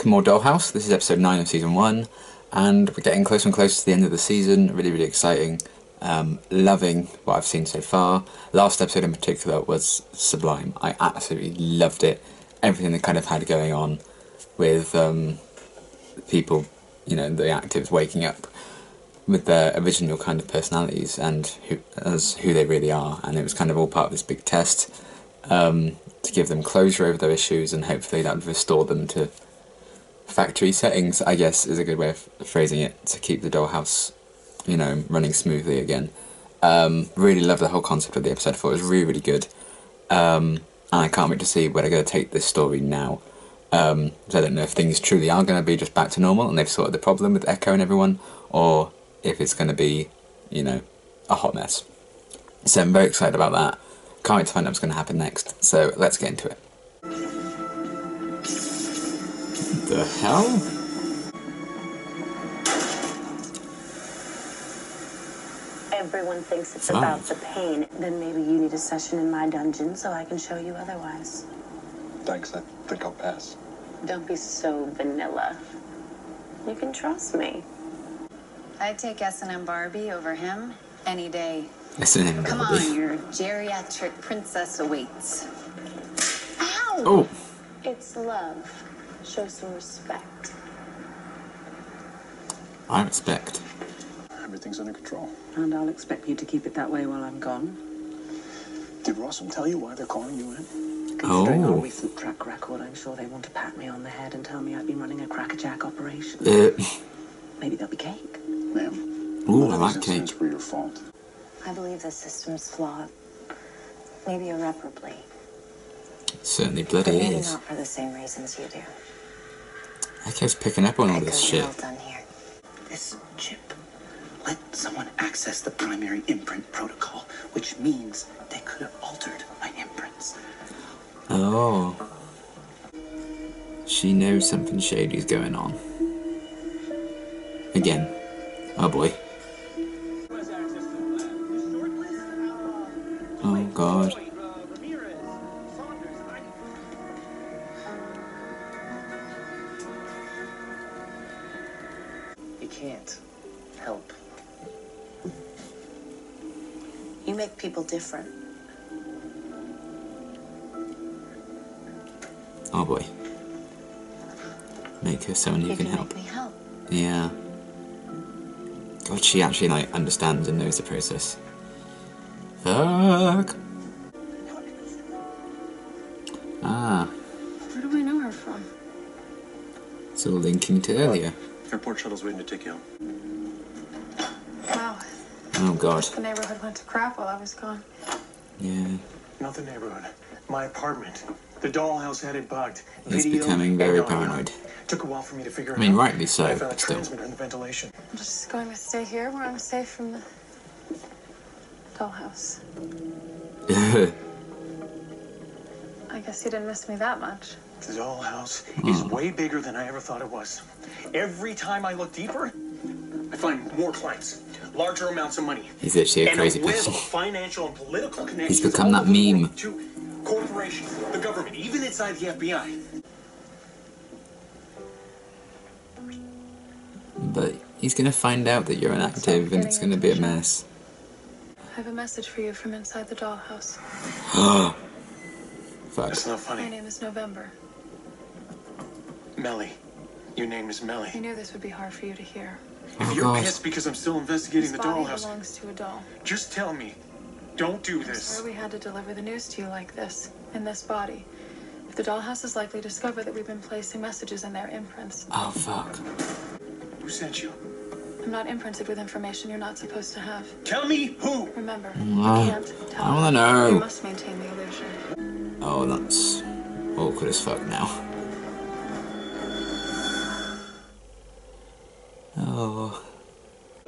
for more Dollhouse. This is episode 9 of season 1, and we're getting closer and closer to the end of the season. Really, really exciting. Loving what I've seen so far. Last episode in particular was sublime. I absolutely loved it. Everything that kind of had going on with people, you know, the actives waking up with their original kind of personalities and who they really are, and it was kind of all part of this big test to give them closure over their issues, and hopefully that would restore them to factory settings, I guess is a good way of phrasing it, to keep the Dollhouse, you know, running smoothly again. Really love the whole concept of the episode. I thought it was really, really good, and I can't wait to see where they're going to take this story now. So I don't know if things truly are going to be just back to normal and they've sorted the problem with Echo and everyone, or if it's going to be, you know, a hot mess. So I'm very excited about that. Can't wait to find out what's going to happen next. So let's get into it. The hell? Everyone thinks it's about the pain. Then maybe you need a session in my dungeon so I can show you otherwise. Thanks, I think I'll pass. Don't be so vanilla. You can trust me. I'd take S&M Barbie over him any day. S&M Come Barbie. on, your geriatric princess awaits. Ow! Oh! It's love. Show some respect. I respect. Everything's under control. And I'll expect you to keep it that way while I'm gone. Did Rossum tell you why they're calling you in? Considering our Oh. recent track record, I'm sure they want to pat me on the head and tell me I've been running a crackerjack operation. Maybe there'll be cake. Ma'am, Ooh, none I of like these cake. incidents were your fault. I believe the system's flawed. Maybe irreparably. Certainly But bloody maybe is. not for the same reasons you do. Echo's picking up on all this Echo's shit. well done here. This chip let someone access the primary imprint protocol, which means they could have altered my imprints. Oh. She knows something shady's going on. Again. Oh boy. Oh god. You can't help. You make people different. Oh boy. Make her someone who You can can help. make me help. Yeah. God, she actually, like, understands and knows the process. Fuck! Ah. Where do we know her from? It's all linking to earlier. Airport shuttle's waiting to take you home. Wow, Oh god. the neighborhood went to crap while I was gone. Yeah. Not the neighborhood. My apartment. The Dollhouse had it bugged. He's Video becoming very and audio. paranoid. Took a while for me to figure it I mean, out. rightly so, I found a but still. transmitter in the ventilation. I'm just going to stay here where I'm safe from the Dollhouse. I guess you didn't miss me that much. The Dollhouse is way bigger than I ever thought it was. Every time I look deeper, I find more clients, larger amounts of money, He's actually a and crazy a web person. of financial and political connections. become all that over the meme. world, to corporations, the government, even inside the FBI. But he's gonna find out that you're an active and it's gonna be a mess. I have a message for you from inside the Dollhouse. Fuck. That's not My funny. name is November. Melly. Your name is I Melly. knew this would be hard for you to hear. Oh If you're god. pissed because I'm still investigating This the body Dollhouse, belongs to a doll. just tell me. Don't do I'm this. sorry we had to deliver the news to you like this, in this body. If the Dollhouse is likely to discover that we've been placing messages in their imprints. Oh fuck. Who sent you? I'm not imprinted with information you're not supposed to have. Tell me who. Remember, I you can't tell. I wanna know. You must maintain the illusion. Oh, that's awkward as fuck now. Oh.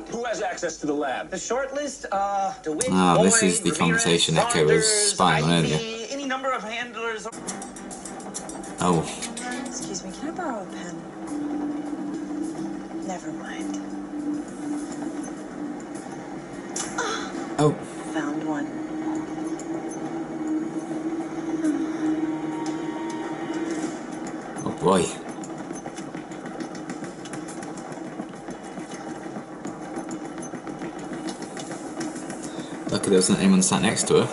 Who has access to the lab? The short list, DeWitt, Ah, this Boyd, is the Ramirez, conversation Echo was Saunders, spying on Ivy, earlier. any number of handlers. Oh. Excuse me, can I borrow a pen? Never mind. Oh. Found one. Oh boy. Lucky there wasn't anyone sat next to her.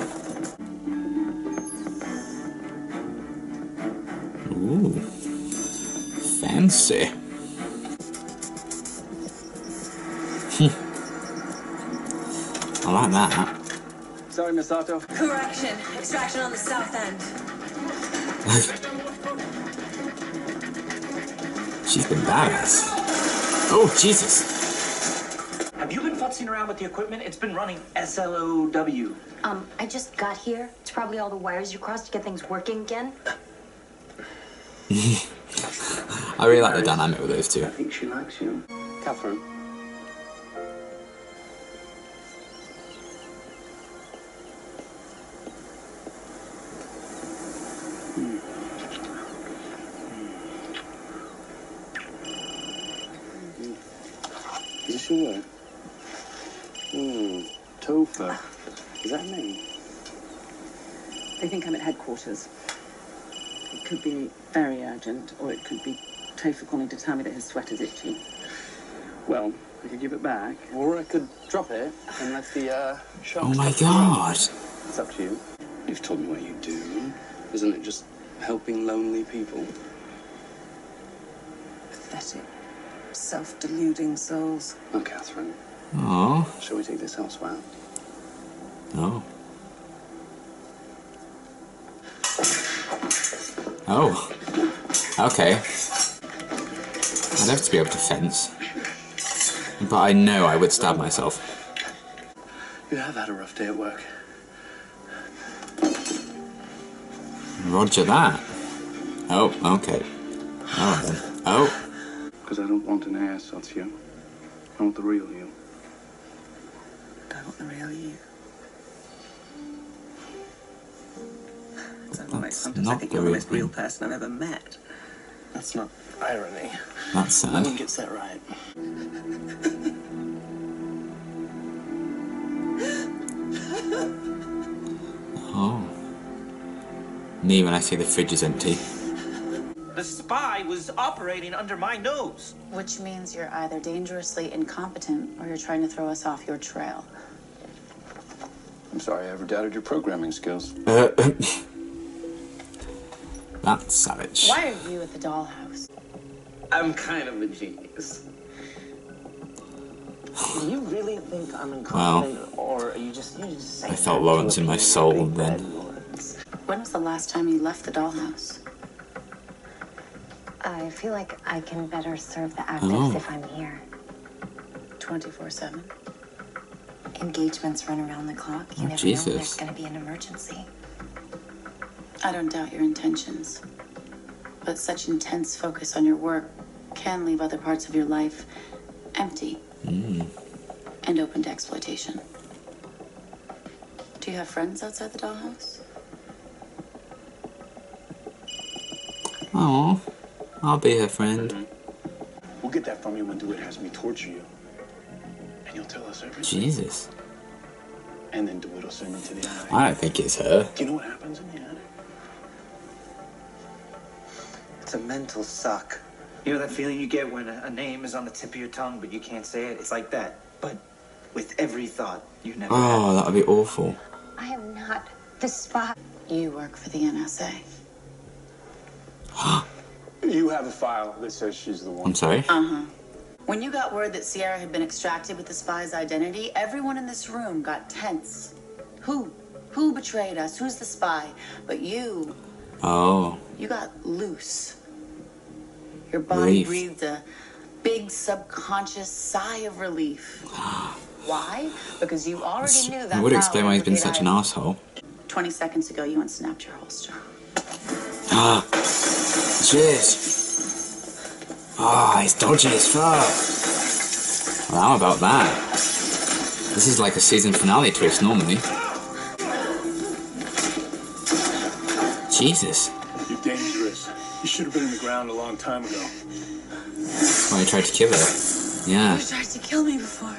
Ooh. Fancy. I like that. Sorry, Miss Otto. Correction. Extraction on the south end. She's been badass. Oh, Jesus. Have you been futzing around with the equipment? It's been running SLOW. I just got here. It's probably all the wires you crossed to get things working again. I really like the dynamic with those two. I think she likes you. Catherine. Is this your word? Tofu. Is that a name? They think I'm at headquarters. It could be very urgent, or it could be Tofu calling to tell me that his sweater's itchy. Well, I could give it back, or I could drop it and let the shark. Oh my god. It's up to you. You've told me what you do. Isn't it just helping lonely people? Pathetic, self-deluding souls. Oh, Catherine. Oh. Shall we take this elsewhere? Oh. Oh. Okay. I'd have to be able to fence. But I know I would stab myself. You have had a rough day at work. Roger that. Oh, okay. Alright then. Oh. Because I don't want an ass, that's you. I want the real you. I want the real you. Sometimes I think you're the most real person I've ever met. That's not irony. That's No one sad. gets that right. Oh. Me when I see the fridge is empty. The spy was operating under my nose. Which means you're either dangerously incompetent or you're trying to throw us off your trail. I'm sorry I ever doubted your programming skills. That's savage. Why are you at the Dollhouse? I'm kind of a genius. Do you really think I'm incompetent, or are you just saying I felt that Lawrence to in my appease soul big then. bad lords? When was the last time you left the Dollhouse? I feel like I can better serve the actors Oh. if I'm here. 24/7. Engagements run around the clock. You Oh, never know when Jesus. there's going to be an emergency. I don't doubt your intentions, but such intense focus on your work can leave other parts of your life empty and open to exploitation. Do you have friends outside the Dollhouse? Oh, I'll be her friend. We'll get that from you when DeWitt has me torture you. And you'll tell us everything. Jesus. And then DeWitt will send me to the attic. I don't think it's her. Do you know what happens in the attic? It's a mental suck. You know that feeling you get when a name is on the tip of your tongue, but you can't say it? It's like that, but with every thought you never Oh, had. that would be awful. I am not the spy. You work for the NSA. You have a file that says she's the one. I'm sorry? Uh-huh. When you got word that Sierra had been extracted with the spy's identity, everyone in this room got tense. Who? Who betrayed us? Who's the spy? But you Oh. got loose. Your body Relief. breathed a big subconscious sigh of relief. Why? Because you already knew that It would file explain why he's been implicate such an ID. asshole. 20 seconds ago, you unsnapped your holster. Ah. Shit. Ah, he's dodgy as fuck. Well, how about that? This is like a season finale twist normally. Jesus. You're dangerous. You should have been in the ground a long time ago. That's why he tried to kill her. Yeah. You tried to kill me before.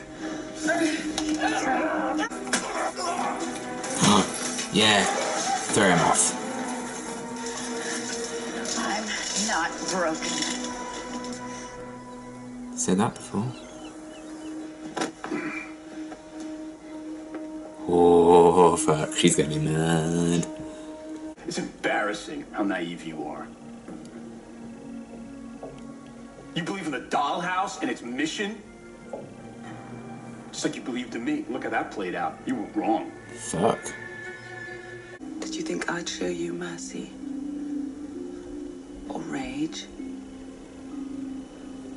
Yeah. Throw him off. I'm not broken. Said that before. Oh, Oh, fuck. She's gonna be mad. It's embarrassing how naive you are. You believe in the Dollhouse and its mission? Just like you believed in me. Look how that played out. You were wrong. Fuck. Did you think I'd show you mercy? Or rage?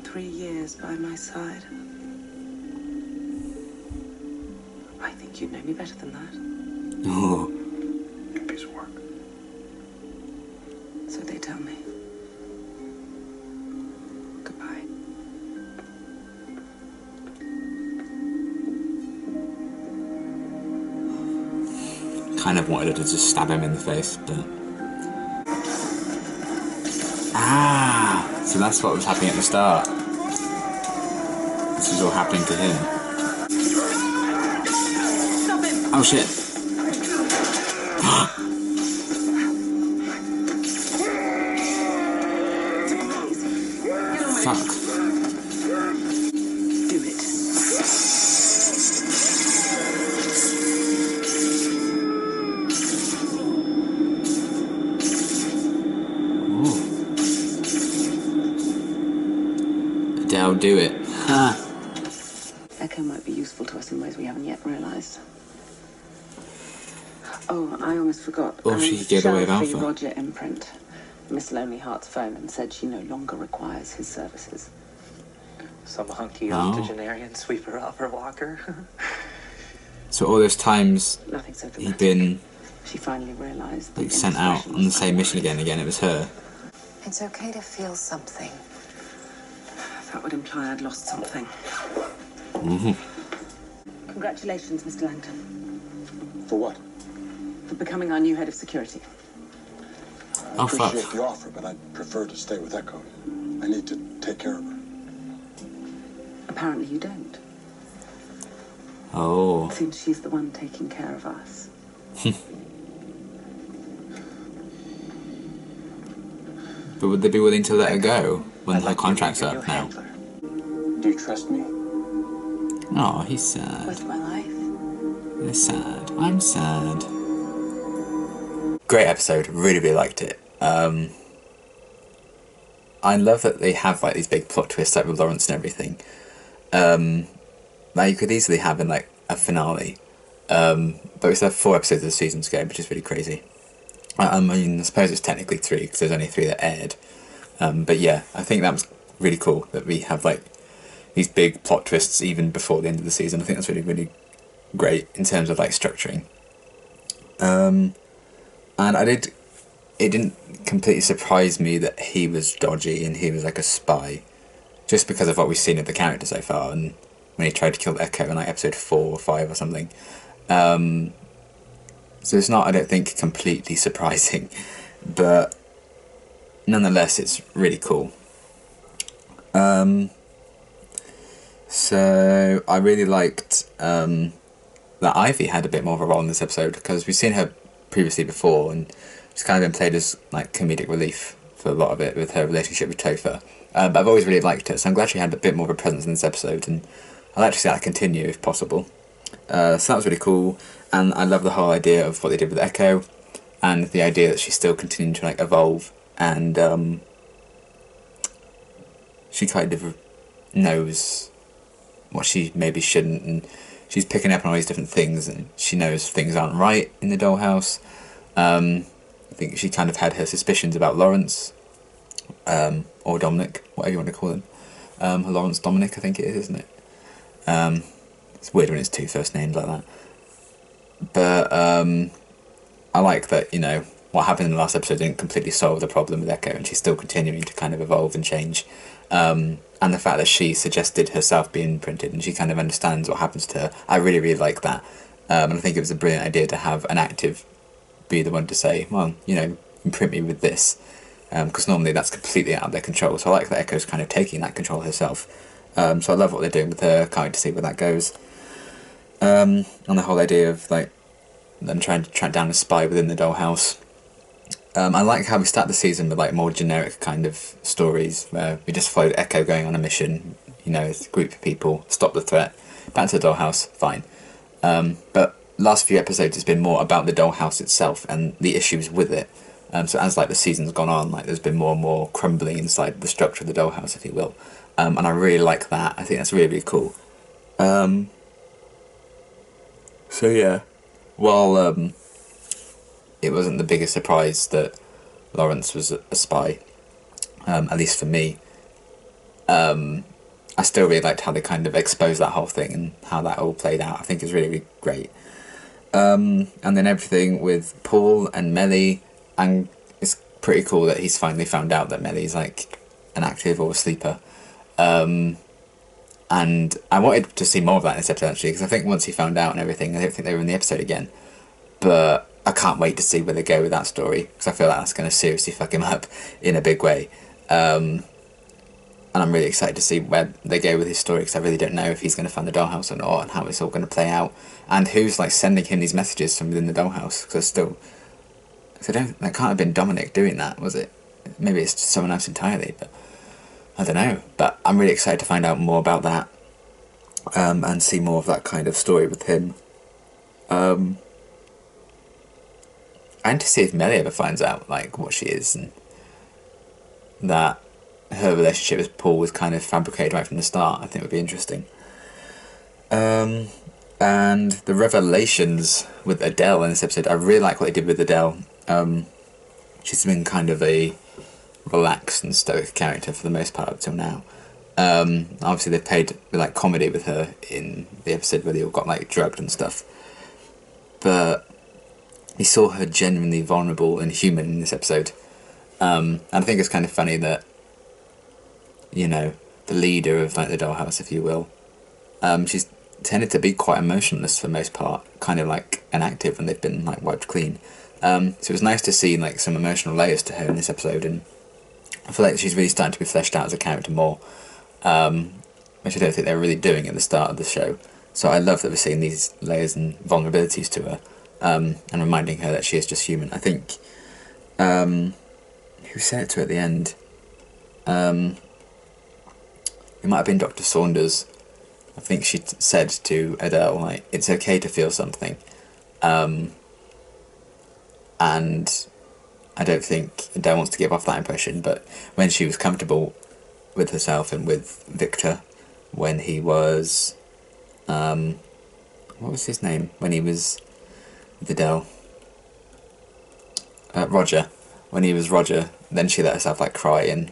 3 years by my side. I think you'd know me better than that. Oh. Good piece of work. So they tell me. Goodbye. Kind of wanted her to just stab him in the face, but... Ah! So that's what was happening at the start. This is all happening to him. Stop him! Oh shit! Fuck. Do it. Adele, do it. Ha! Echo might be useful to us in ways we haven't yet realised. Oh, I almost forgot. Or she could get away with Sheriff Alpha. Roger imprint. Miss Lonely Heart's phone and said she no longer requires his services. Some hunky Oh. octogenarian sweeper off her walker. So all those times Nothing so he'd dramatic. been She finally realised that like, sent out on the same mission again and again, it was her. It's okay to feel something. That would imply I'd lost something. Mm-hmm. Congratulations, Mr. Langton, For what? for becoming our new head of security. Oh, I appreciate fuck. the offer, but I'd prefer to stay with Echo. I need to take care of her. Apparently you don't. Oh. Since she's the one taking care of us. But would they be willing to let her go when her contract's up now? Do you trust me? Oh, he's sad. With my life. They're sad. I'm sad. Great episode. Really, really liked it. I love that they have like these big plot twists like with Lawrence and everything. That you could easily have in like a finale. But it's 4 episodes of the season to go, which is really crazy. I mean, I suppose it's technically 3 because there's only 3 that aired. But yeah, I think that was really cool that we have like these big plot twists even before the end of the season. I think that's really, really great in terms of like structuring. And it didn't completely surprise me that he was dodgy and he was like a spy, just because of what we've seen of the character so far, and when he tried to kill Echo in like episode 4 or 5 or something. So it's not, I don't think, completely surprising, but nonetheless it's really cool. So I really liked that Ivy had a bit more of a role in this episode, because we've seen her previously before and she's kind of been played as like comedic relief for a lot of it with her relationship with Topher. But I've always really liked her, so I'm glad she had a bit more of a presence in this episode, and I'd like to see that continue if possible. So that was really cool, and I love the whole idea of what they did with Echo, and the idea that she's still continuing to like evolve, and she kind of knows what she maybe shouldn't, and she's picking up on all these different things, and she knows things aren't right in the Dollhouse. I think she kind of had her suspicions about Lawrence, or Dominic, whatever you want to call him. Lawrence Dominic, I think it is, isn't it? It's weird when it's 2 first names like that. But I like that, you know, what happened in the last episode didn't completely solve the problem with Echo, and she's still continuing to kind of evolve and change. And the fact that she suggested herself being imprinted and she kind of understands what happens to her, I really, really like that. And I think it was a brilliant idea to have an active be the one to say, well, you know, imprint me with this. Because normally that's completely out of their control. So I like that Echo's kind of taking that control herself. So I love what they're doing with her, can't wait to see where that goes. And the whole idea of like them trying to track down a spy within the Dollhouse. I like how we start the season with like more generic kind of stories where we just followed Echo going on a mission, you know, it's a group of people, stop the threat, back to the Dollhouse, fine. But last few episodes has been more about the dollhouse itself and the issues with it. So as like the season's gone on, like there's been more and more crumbling inside the structure of the dollhouse, if you will. And I really like that. I think that's really, really cool. So yeah, while it wasn't the biggest surprise that Lawrence was a spy, at least for me, I still really liked how they kind of exposed that whole thing and how that all played out. I think it's really, really great. And then everything with Paul and Melly, and it's pretty cool that he's finally found out that Melly's like an active or a sleeper. And I wanted to see more of that in this episode actually, because I think once he found out and everything, I don't think they were in the episode again. But I can't wait to see where they go with that story, because I feel like that's going to seriously fuck him up in a big way. And I'm really excited to see where they go with his story, because I really don't know if he's going to find the dollhouse or not, and how it's all going to play out, and who's like sending him these messages from within the dollhouse. Because that can't have been Dominic doing that, was it? Maybe it's just someone else entirely, but I don't know. But I'm really excited to find out more about that, and see more of that kind of story with him. And to see if Melly ever finds out like what she is, and that her relationship with Paul was kind of fabricated right from the start. I think would be interesting. And the revelations with Adele in this episode, I really like what they did with Adele. She's been kind of a relaxed and stoic character for the most part up till now. Obviously they played like comedy with her in the episode where they all got like drugged and stuff, but you saw her genuinely vulnerable and human in this episode. And I think it's kind of funny that, you know, the leader of like the dollhouse, if you will, she's tended to be quite emotionless for the most part, kind of like inactive when they've been like wiped clean. So it was nice to see like some emotional layers to her in this episode, and I feel like she's really starting to be fleshed out as a character more, which I don't think they were really doing at the start of the show. So I love that we're seeing these layers and vulnerabilities to her, and reminding her that she is just human. I think, who said it to her at the end? It might have been Dr. Saunders. I think she said to Adele, like, it's okay to feel something. And I don't think Adele wants to give off that impression, but when she was comfortable with herself and with Victor, when he was... what was his name? When he was with Adele? Roger. When he was Roger, then she let herself, like, cry, and,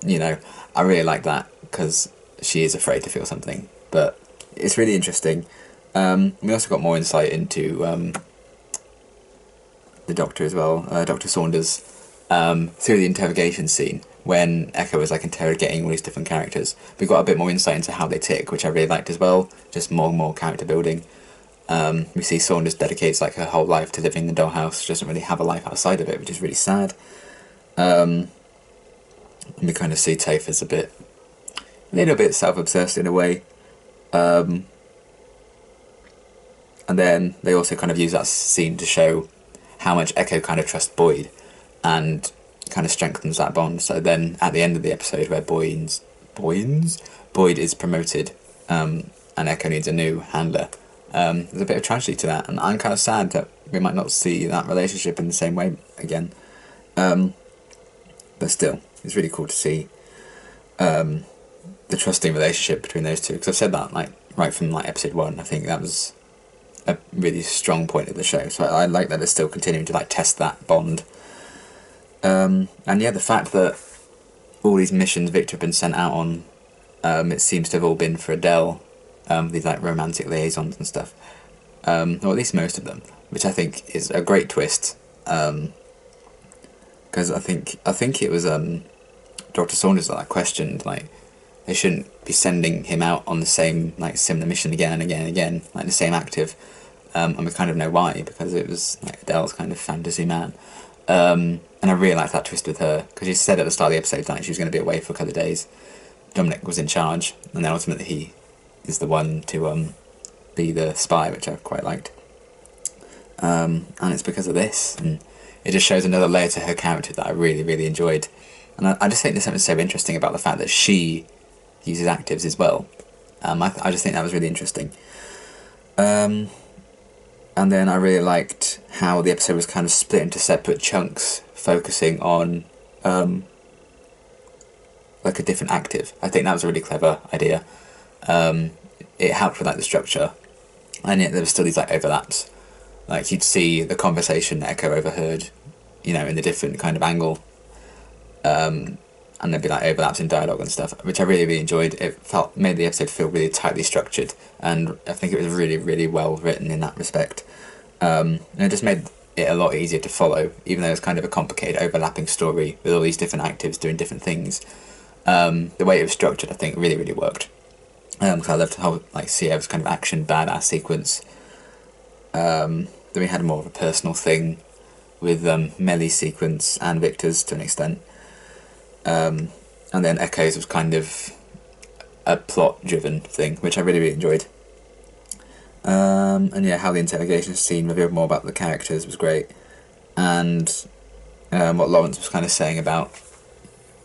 you know, I really like that, because she is afraid to feel something. But it's really interesting. We also got more insight into the Doctor as well, Dr. Saunders, through the interrogation scene, when Echo was like interrogating all these different characters. We got a bit more insight into how they tick, which I really liked as well, just more and more character building. We see Saunders dedicates like her whole life to living in the dollhouse. She doesn't really have a life outside of it, which is really sad. And we kind of see Tafe as a little bit self-obsessed in a way. And then they also kind of use that scene to show how much Echo kind of trusts Boyd, and kind of strengthens that bond. So then at the end of the episode where Boyd is promoted, and Echo needs a new handler, there's a bit of tragedy to that, and I'm kind of sad that we might not see that relationship in the same way again. But still, it's really cool to see the trusting relationship between those two, because I've said that like right from like episode 1. I think that was a really strong point of the show, so I like that it's still continuing to like test that bond. And yeah, the fact that all these missions Victor have been sent out on, it seems to have all been for Adele, these like romantic liaisons and stuff, or at least most of them, which I think is a great twist, because I think it was Dr. Saunders that questioned like they shouldn't be sending him out on the same like similar mission again and again and again, like the same active, and we kind of know why, because it was like Adele's kind of fantasy man. And I really liked that twist with her, because she said at the start of the episode that she was going to be away for a couple of days. Dominic was in charge, and then ultimately he is the one to be the spy, which I quite liked. And it's because of this, and it just shows another layer to her character that I really, really enjoyed. And I just think there's something so interesting about the fact that she uses actives as well. I just think that was really interesting. And then I really liked how the episode was kind of split into separate chunks, focusing on like a different active. I think that was a really clever idea. It helped with like the structure, and yet there were still these like overlaps. Like you'd see the conversation that Echo overheard, you know, in the different kind of angle, and there'd be like overlaps in dialogue and stuff, which I really enjoyed. It made the episode feel really tightly structured, and I think it was really well written in that respect. And it just made it a lot easier to follow, even though it's kind of a complicated overlapping story with all these different actives doing different things. The way it was structured, I think, really worked. Because I loved how like Sierra's kind of action badass sequence. Then we had more of a personal thing with Melly's sequence and Victor's to an extent. And then Echo's was kind of a plot-driven thing, which I really enjoyed. And yeah, how the interrogation scene revealed more about the characters was great. And what Lawrence was kind of saying about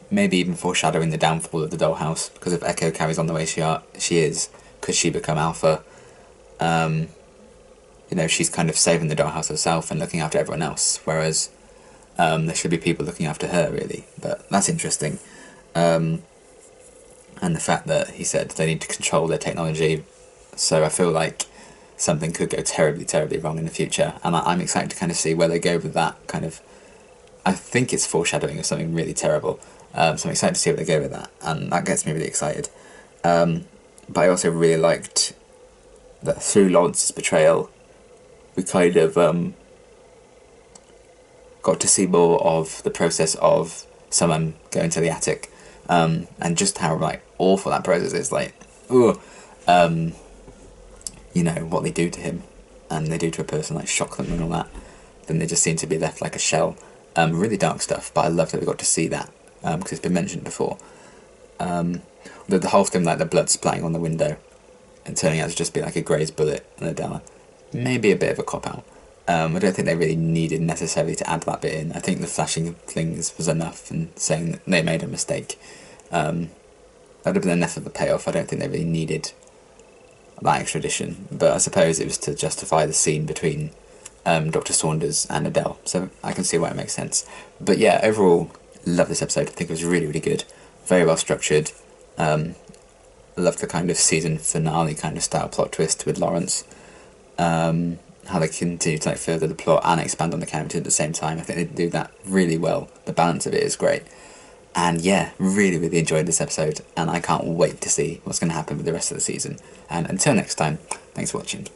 maybe even foreshadowing the downfall of the Dollhouse, because if Echo carries on the way she is, could she become Alpha? You know, she's kind of saving the Dollhouse herself and looking after everyone else, whereas there should be people looking after her, really. But that's interesting. And the fact that he said they need to control their technology, so I feel like something could go terribly wrong in the future, and I'm excited to kind of see where they go with that kind of. I think it's foreshadowing of something really terrible, so I'm excited to see where they go with that, and that gets me really excited. But I also really liked that through Lawrence's betrayal, we kind of got to see more of the process of someone going to the attic, and just how like awful that process is. Like, ooh, you know, what they do to him, and they do to a person, like shock them and all that. Then they just seem to be left like a shell. Really dark stuff, but I love that we got to see that, because it's been mentioned before. The whole thing, like the blood splatting on the window and turning out to just be like a grazed bullet on Adela, maybe a bit of a cop-out. I don't think they really needed necessarily to add that bit in. I think the flashing things was enough, and saying that they made a mistake. That would have been enough of a payoff. I don't think they really needed that extradition, but I suppose it was to justify the scene between Dr. Saunders and Adele, so I can see why it makes sense. But yeah, overall, love this episode. I think it was really good, very well structured. Love the kind of season finale kind of style plot twist with Lawrence. How they continue to like further the plot and expand on the character at the same time. I think they do that really well. The balance of it is great. And yeah, really enjoyed this episode, and I can't wait to see what's going to happen with the rest of the season. And until next time, thanks for watching.